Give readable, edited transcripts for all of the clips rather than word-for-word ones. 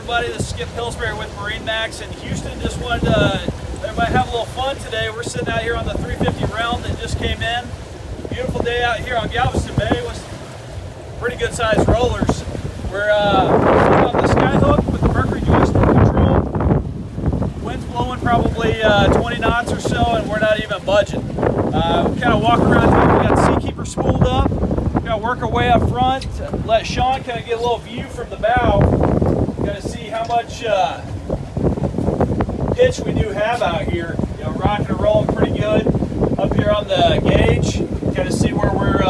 everybody, this is Skip Pillsbury with MarineMax in Houston. Just wanted to everybody have a little fun today. We're sitting out here on the 350 realm that just came in. Beautiful day out here on Galveston Bay with pretty good sized rollers. We're on the skyhook with the Mercury control. Wind's blowing probably 20 knots or so, and we're not even budging. Kind of walk around here. We got Seakeeper spooled up. We got to work our way up front. Let Sean kind of get a little view from the bow. Got to see how much pitch we do have out here. You know, rocking and rolling pretty good up here on the gauge. Kind of see where we're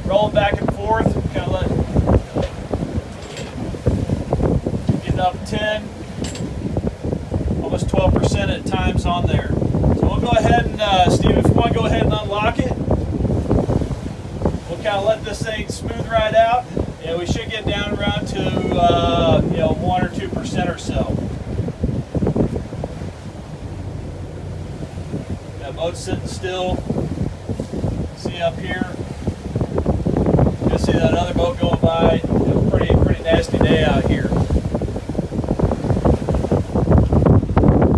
rolling back and forth. Kind of getting up 10, almost 12% at times on there. So we'll go ahead and Steve, if you want to go ahead and unlock it, we'll kind of let this thing smooth right out. Yeah, we should get down around to 1 or 2% or so. That boat's sitting still. See up here. You can see that other boat going by. Pretty nasty day out here.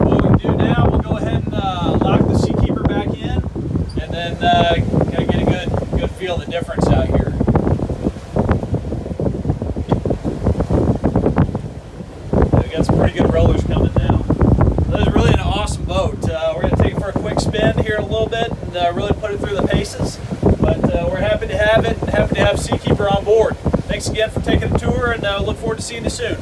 What we do now, we'll go ahead and lock the Seakeeper back in, and then kind of get a good feel of the difference out here. Some pretty good rollers coming now. That is really an awesome boat. We're going to take it for a quick spin here in a little bit and really put it through the paces. But we're happy to have it and happy to have Seakeeper on board. Thanks again for taking a tour, and look forward to seeing you soon.